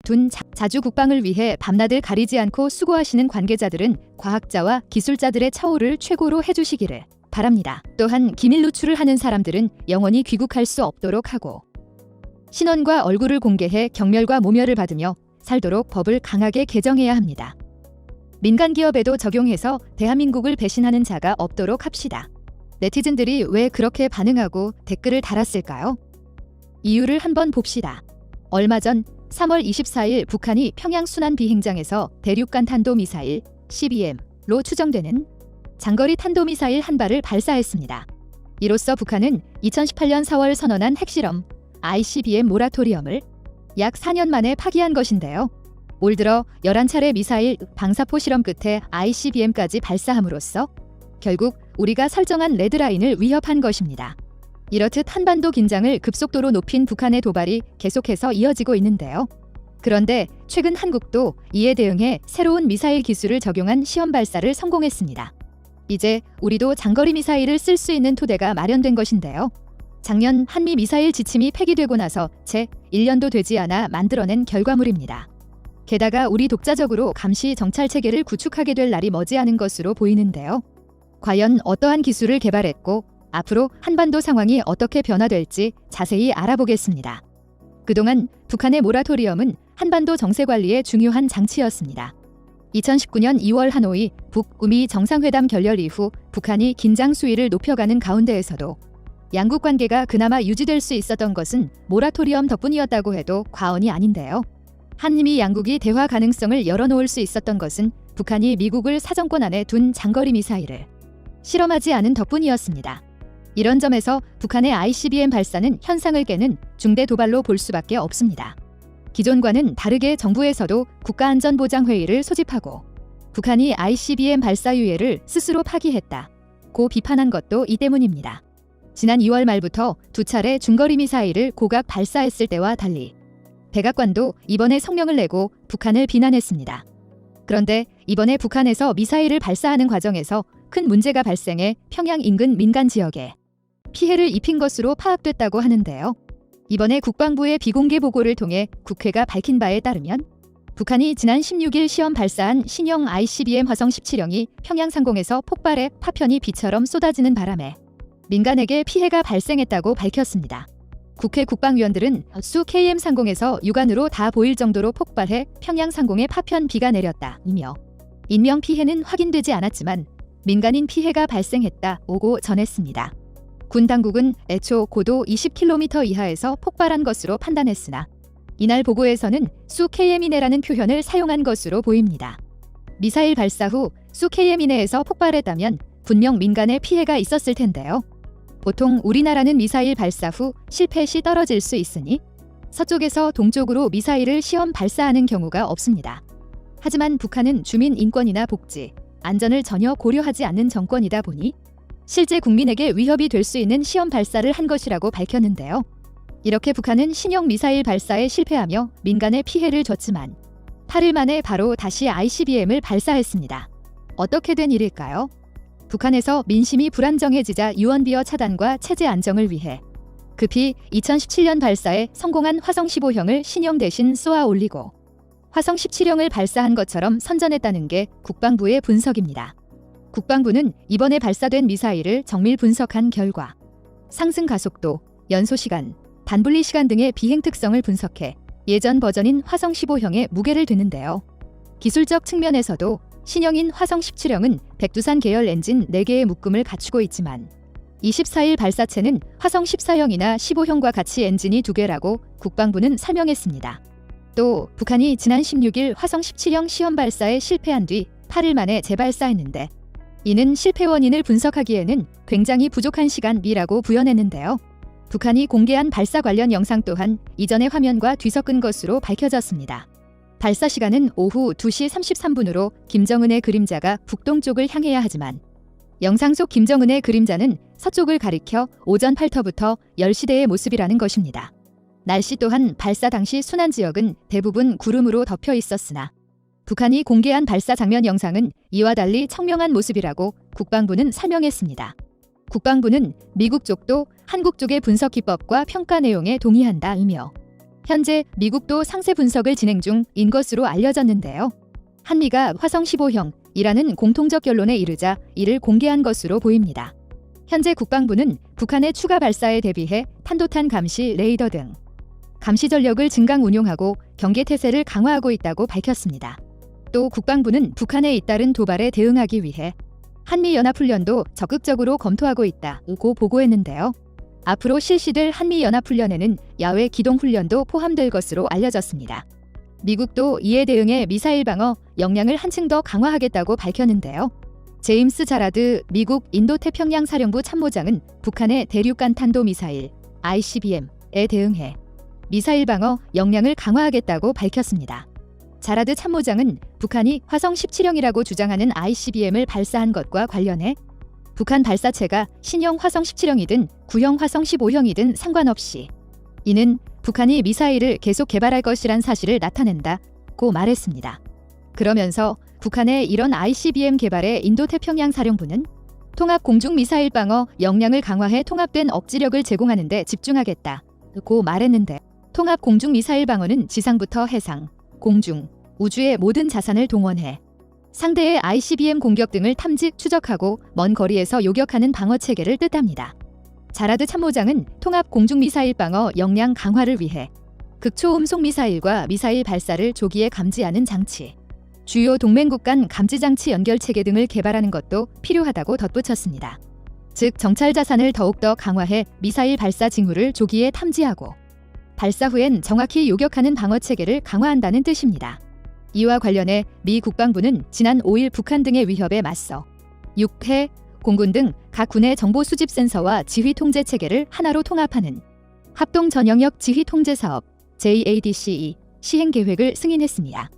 둔 자주 국방을 위해 밤낮을 가리지 않고 수고하시는 관계자들은 과학자와 기술자들의 처우를 최고로 해주시기를 바랍니다. 또한 기밀 누출을 하는 사람들은 영원히 귀국할 수 없도록 하고 신원과 얼굴을 공개해 경멸과 모멸을 받으며 살도록 법을 강하게 개정해야 합니다. 민간 기업에도 적용해서 대한민국을 배신하는 자가 없도록 합시다. 네티즌들이 왜 그렇게 반응하고 댓글을 달았을까요? 이유를 한번 봅시다. 얼마 전 3월 24일 북한이 평양 순안 비행장에서 대륙간 탄도미사일 CBM로 추정되는 장거리 탄도미사일 한 발을 발사했습니다. 이로써 북한은 2018년 4월 선언한 핵실험 ICBM 모라토리엄을 약 4년 만에 파기한 것인데요. 올 들어 11차례 미사일 방사포 실험 끝에 ICBM까지 발사함으로써 결국 우리가 설정한 레드라인을 위협한 것입니다. 이렇듯 한반도 긴장을 급속도로 높인 북한의 도발이 계속해서 이어지고 있는데요. 그런데 최근 한국도 이에 대응해 새로운 미사일 기술을 적용한 시험 발사를 성공했습니다. 이제 우리도 장거리 미사일을 쓸 수 있는 토대가 마련된 것인데요. 작년 한미 미사일 지침이 폐기되고 나서 채 1년도 되지 않아 만들어낸 결과물입니다. 게다가 우리 독자적으로 감시 정찰 체계를 구축하게 될 날이 머지않은 것으로 보이는데요. 과연 어떠한 기술을 개발했고 앞으로 한반도 상황이 어떻게 변화될지 자세히 알아보겠습니다. 그동안 북한의 모라토리엄은 한반도 정세 관리의 중요한 장치였습니다. 2019년 2월 하노이 북미 정상회담 결렬 이후 북한이 긴장 수위를 높여가는 가운데에서도 양국 관계가 그나마 유지될 수 있었던 것은 모라토리엄 덕분이었다고 해도 과언이 아닌데요. 한미 양국이 대화 가능성을 열어놓을 수 있었던 것은 북한이 미국을 사정권 안에 둔 장거리 미사일을 실험하지 않은 덕분이었습니다. 이런 점에서 북한의 ICBM 발사는 현상을 깨는 중대 도발로 볼 수밖에 없습니다. 기존과는 다르게 정부에서도 국가안전보장회의를 소집하고 북한이 ICBM 발사 유예를 스스로 파기했다고 비판한 것도 이 때문입니다. 지난 2월 말부터 2차례 중거리 미사일을 고각 발사했을 때와 달리 백악관도 이번에 성명을 내고 북한을 비난했습니다. 그런데 이번에 북한에서 미사일을 발사하는 과정에서 큰 문제가 발생해 평양 인근 민간 지역에 피해를 입힌 것으로 파악됐다고 하는데요. 이번에 국방부의 비공개 보고를 통해 국회가 밝힌 바에 따르면 북한이 지난 16일 시험 발사한 신형 ICBM 화성 17형이 평양 상공에서 폭발해 파편이 비처럼 쏟아지는 바람에 민간에게 피해가 발생했다고 밝혔습니다. 국회 국방위원들은 수 KM 상공에서 육안으로 다 보일 정도로 폭발해 평양 상공에 파편 비가 내렸다이며 인명 피해는 확인되지 않았지만 민간인 피해가 발생했다고 전했습니다. 군 당국은 애초 고도 20km 이하에서 폭발한 것으로 판단했으나 이날 보고에서는 수 KM 이내라는 표현을 사용한 것으로 보입니다. 미사일 발사 후 수 KM 이내에서 폭발했다면 분명 민간에 피해가 있었을 텐데요. 보통 우리나라는 미사일 발사 후 실패 시 떨어질 수 있으니 서쪽에서 동쪽으로 미사일을 시험 발사하는 경우가 없습니다. 하지만 북한은 주민 인권이나 복지, 안전을 전혀 고려하지 않는 정권이다 보니 실제 국민에게 위협이 될 수 있는 시험 발사를 한 것이라고 밝혔는데요. 이렇게 북한은 신형 미사일 발사에 실패하며 민간에 피해를 줬지만 8일 만에 바로 다시 ICBM을 발사했습니다. 어떻게 된 일일까요? 북한에서 민심이 불안정해지자 유언비어 차단과 체제 안정을 위해 급히 2017년 발사에 성공한 화성 15형을 신형 대신 쏘아 올리고 화성 17형을 발사한 것처럼 선전했다는 게 국방부의 분석입니다. 국방부는 이번에 발사된 미사일을 정밀 분석한 결과 상승 가속도, 연소 시간, 반분리 시간 등의 비행 특성을 분석해 예전 버전인 화성 15형에 무게를 두는데요. 기술적 측면에서도 신형인 화성 17형은 백두산 계열 엔진 4개의 묶음을 갖추고 있지만 24일 발사체는 화성 14형이나 15형과 같이 엔진이 2개라고 국방부는 설명했습니다. 또 북한이 지난 16일 화성 17형 시험 발사에 실패한 뒤 8일 만에 재발사했는데 이는 실패 원인을 분석하기에는 굉장히 부족한 시간이라고 부연했는데요. 북한이 공개한 발사 관련 영상 또한 이전의 화면과 뒤섞은 것으로 밝혀졌습니다. 발사 시간은 오후 2시 33분으로 김정은의 그림자가 북동쪽을 향해야 하지만 영상 속 김정은의 그림자는 서쪽을 가리켜 오전 8터부터 10시대의 모습이라는 것입니다. 날씨 또한 발사 당시 순안 지역은 대부분 구름으로 덮여 있었으나 북한이 공개한 발사 장면 영상은 이와 달리 청명한 모습이라고 국방부는 설명했습니다. 국방부는 미국 쪽도 한국 쪽의 분석 기법과 평가 내용에 동의한다이며 현재 미국도 상세 분석을 진행 중인 것으로 알려졌는데요. 한미가 화성 15형이라는 공통적 결론에 이르자 이를 공개한 것으로 보입니다. 현재 국방부는 북한의 추가 발사에 대비해 탄도탄 감시 레이더 등 감시 전력을 증강 운용하고 경계 태세를 강화하고 있다고 밝혔습니다. 또 국방부는 북한에 잇따른 도발에 대응하기 위해 한미연합훈련도 적극적으로 검토하고 있다고 보고했는데요. 앞으로 실시될 한미연합훈련에는 야외 기동훈련도 포함될 것으로 알려졌습니다. 미국도 이에 대응해 미사일 방어 역량을 한층 더 강화하겠다고 밝혔는데요. 제임스 자라드 미국 인도태평양 사령부 참모장은 북한의 대륙간 탄도미사일 ICBM에 대응해 미사일 방어 역량을 강화하겠다고 밝혔습니다. 자라드 참모장은 북한이 화성 17형이라고 주장하는 ICBM을 발사한 것과 관련해 북한 발사체가 신형 화성 17형이든 구형 화성 15형이든 상관없이 이는 북한이 미사일을 계속 개발할 것이란 사실을 나타낸다고 말했습니다. 그러면서 북한의 이런 ICBM 개발에 인도태평양 사령부는 통합 공중미사일 방어 역량을 강화해 통합된 억지력을 제공하는 데 집중하겠다고 말했는데 통합 공중미사일 방어는 지상부터 해상, 공중, 우주의 모든 자산을 동원해 상대의 ICBM 공격 등을 탐지, 추적하고 먼 거리에서 요격하는 방어체계를 뜻합니다. 자라드 참모장은 통합 공중미사일 방어 역량 강화를 위해 극초음속 미사일과 미사일 발사를 조기에 감지하는 장치, 주요 동맹국 간 감지장치 연결체계 등을 개발하는 것도 필요하다고 덧붙였습니다. 즉 정찰 자산을 더욱더 강화해 미사일 발사 징후를 조기에 탐지하고 발사 후엔 정확히 요격하는 방어체계를 강화한다는 뜻입니다. 이와 관련해 미 국방부는 지난 5일 북한 등의 위협에 맞서 6해, 공군 등 각 군의 정보 수집 센서와 지휘 통제 체계를 하나로 통합하는 합동 전영역 지휘 통제 사업 JADCE 시행 계획을 승인했습니다.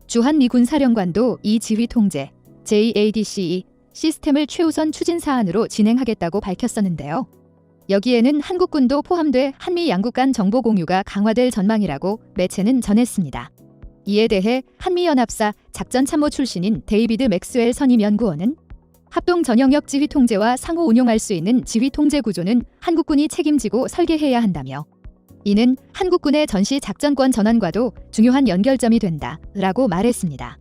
주한 미군 사령관도 이 지휘 통제 JADCE 시스템을 최우선 추진 사안으로 진행하겠다고 밝혔었는데요. 여기에는 한국군도 포함돼 한미 양국 간 정보 공유가 강화될 전망이라고 매체는 전했습니다. 이에 대해 한미연합사 작전참모 출신인 데이비드 맥스웰 선임 연구원은 합동 전영역 지휘 통제와 상호 운용할 수 있는 지휘 통제 구조는 한국군이 책임지고 설계해야 한다며 이는 한국군의 전시 작전권 전환과도 중요한 연결점이 된다라고 말했습니다.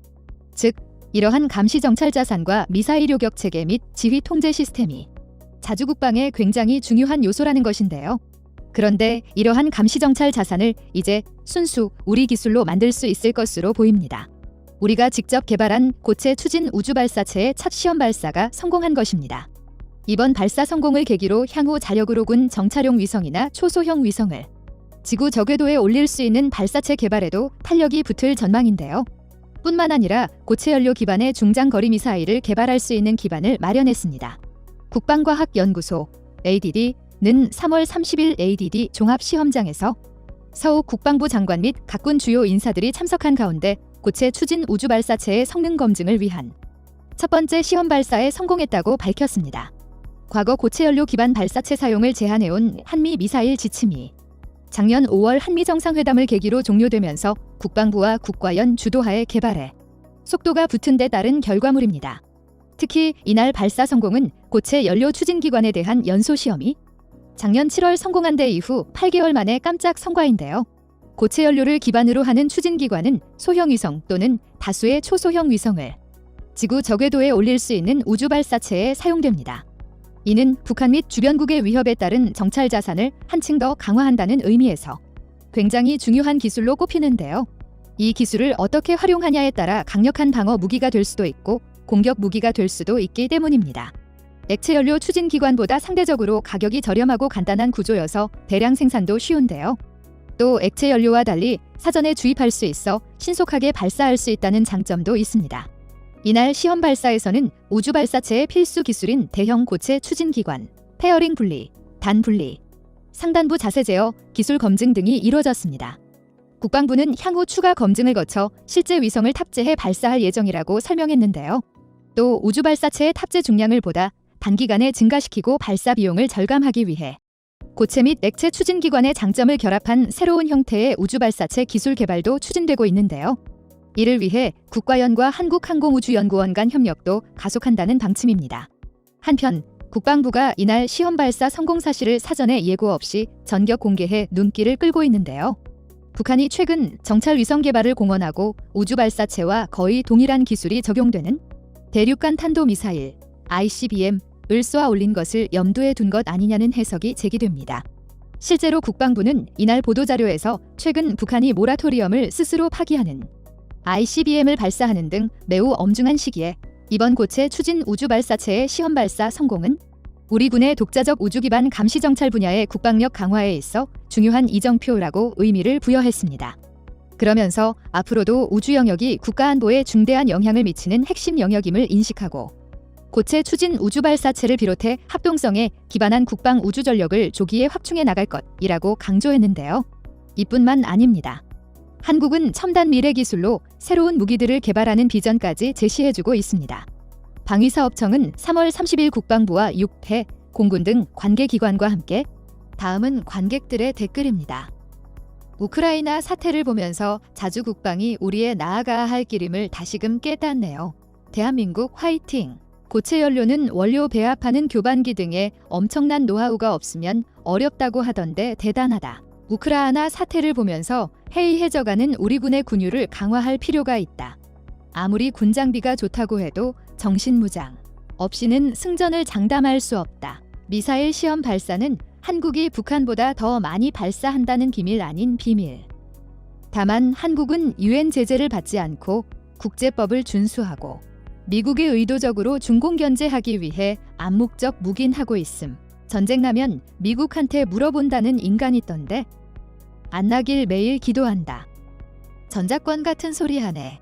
즉, 이러한 감시 정찰 자산과 미사일 요격 체계 및 지휘 통제 시스템이 자주국방에 굉장히 중요한 요소라는 것인데요. 그런데 이러한 감시 정찰 자산을 이제 순수 우리 기술로 만들 수 있을 것으로 보입니다. 우리가 직접 개발한 고체 추진 우주 발사체의 첫 시험 발사가 성공한 것입니다. 이번 발사 성공을 계기로 향후 자력으로 군 정찰용 위성이나 초소형 위성을 지구 저궤도에 올릴 수 있는 발사체 개발에도 탄력이 붙을 전망인데요. 뿐만 아니라 고체 연료 기반의 중장거리 미사일을 개발할 수 있는 기반을 마련했습니다. 국방과학연구소 ADD는 3월 30일 ADD 종합시험장에서 서욱 국방부 장관 및 각군 주요 인사들이 참석한 가운데 고체 추진 우주 발사체의 성능 검증을 위한 첫 번째 시험 발사에 성공했다고 밝혔습니다. 과거 고체 연료 기반 발사체 사용을 제한해온 한미 미사일 지침이 작년 5월 한미 정상회담을 계기로 종료되면서 국방부와 국과연 주도하에 개발해 속도가 붙은 데 따른 결과물입니다. 특히 이날 발사 성공은 고체 연료 추진 기관에 대한 연소 시험이 작년 7월 성공한 데 이후 8개월 만에 깜짝 성과인데요. 고체 연료를 기반으로 하는 추진 기관은 소형 위성 또는 다수의 초소형 위성을 지구 저궤도에 올릴 수 있는 우주 발사체에 사용됩니다. 이는 북한 및 주변국의 위협에 따른 정찰 자산을 한층 더 강화한다는 의미에서 굉장히 중요한 기술로 꼽히는데요. 이 기술을 어떻게 활용하냐에 따라 강력한 방어 무기가 될 수도 있고 공격 무기가 될 수도 있기 때문입니다. 액체 연료 추진 기관보다 상대적으로 가격이 저렴하고 간단한 구조여서 대량 생산도 쉬운데요. 또 액체 연료와 달리 사전에 주입할 수 있어 신속하게 발사할 수 있다는 장점도 있습니다. 이날 시험 발사에서는 우주 발사체의 필수 기술인 대형 고체 추진 기관, 페어링 분리, 단 분리, 상단부 자세 제어, 기술 검증 등이 이뤄졌습니다. 국방부는 향후 추가 검증을 거쳐 실제 위성을 탑재해 발사할 예정이라고 설명했는데요. 또 우주 발사체의 탑재 중량을 보다 단기간에 증가시키고 발사 비용을 절감하기 위해 고체 및 액체 추진 기관의 장점을 결합한 새로운 형태의 우주 발사체 기술 개발도 추진되고 있는데요. 이를 위해 국과연과 한국항공우주연구원 간 협력도 가속한다는 방침입니다. 한편 국방부가 이날 시험 발사 성공 사실을 사전에 예고 없이 전격 공개해 눈길을 끌고 있는데요. 북한이 최근 정찰 위성 개발을 공언하고 우주 발사체와 거의 동일한 기술이 적용되는 대륙간 탄도미사일 ICBM을 쏘아 올린 것을 염두에 둔 것 아니냐는 해석이 제기됩니다. 실제로 국방부는 이날 보도자료에서 최근 북한이 모라토리엄을 스스로 파기하는 ICBM을 발사하는 등 매우 엄중한 시기에 이번 고체 추진 우주 발사체의 시험 발사 성공은 우리 군의 독자적 우주 기반 감시 정찰 분야의 국방력 강화에 있어 중요한 이정표라고 의미를 부여했습니다. 그러면서 앞으로도 우주 영역이 국가 안보에 중대한 영향을 미치는 핵심 영역임을 인식하고 고체 추진 우주 발사체를 비롯해 합동성에 기반한 국방 우주 전력을 조기에 확충해 나갈 것이라고 강조했는데요. 이뿐만 아닙니다. 한국은 첨단 미래 기술로 새로운 무기들을 개발하는 비전까지 제시해주고 있습니다. 방위사업청은 3월 30일 국방부와 육해, 공군 등 관계기관과 함께 다음은 관객들의 댓글입니다. 우크라이나 사태를 보면서 자주 국방이 우리의 나아가야 할 길임을 다시금 깨닫네요. 대한민국 화이팅! 고체 연료는 원료 배합하는 교반기 등의 엄청난 노하우가 없으면 어렵다고 하던데 대단하다. 우크라이나 사태를 보면서 해이해져가는 우리 군의 군유를 강화할 필요가 있다. 아무리 군 장비가 좋다고 해도 정신무장 없이는 승전을 장담할 수 없다. 미사일 시험 발사는 한국이 북한보다 더 많이 발사한다는 비밀 아닌 비밀. 다만 한국은 유엔 제재를 받지 않고 국제법을 준수하고 미국에 의도적으로 중공 견제하기 위해 암묵적 묵인하고 있음. 전쟁 나면 미국한테 물어본다는 인간이 있던데 안 나길 매일 기도한다. 전자권 같은 소리 하네.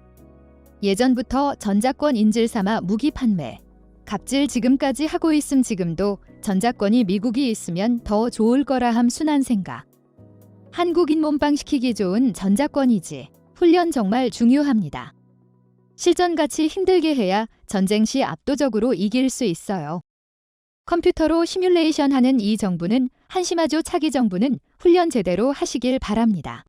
예전부터 전자권 인질 삼아 무기 판매. 갑질 지금까지 하고 있음. 지금도 전자권이 미국이 있으면 더 좋을 거라 함. 순한 생각. 한국인 몸빵시키기 좋은 전자권이지. 훈련 정말 중요합니다. 실전같이 힘들게 해야 전쟁 시 압도적으로 이길 수 있어요. 컴퓨터로 시뮬레이션 하는 이 정부는 한심하죠. 차기 정부는 훈련 제대로 하시길 바랍니다.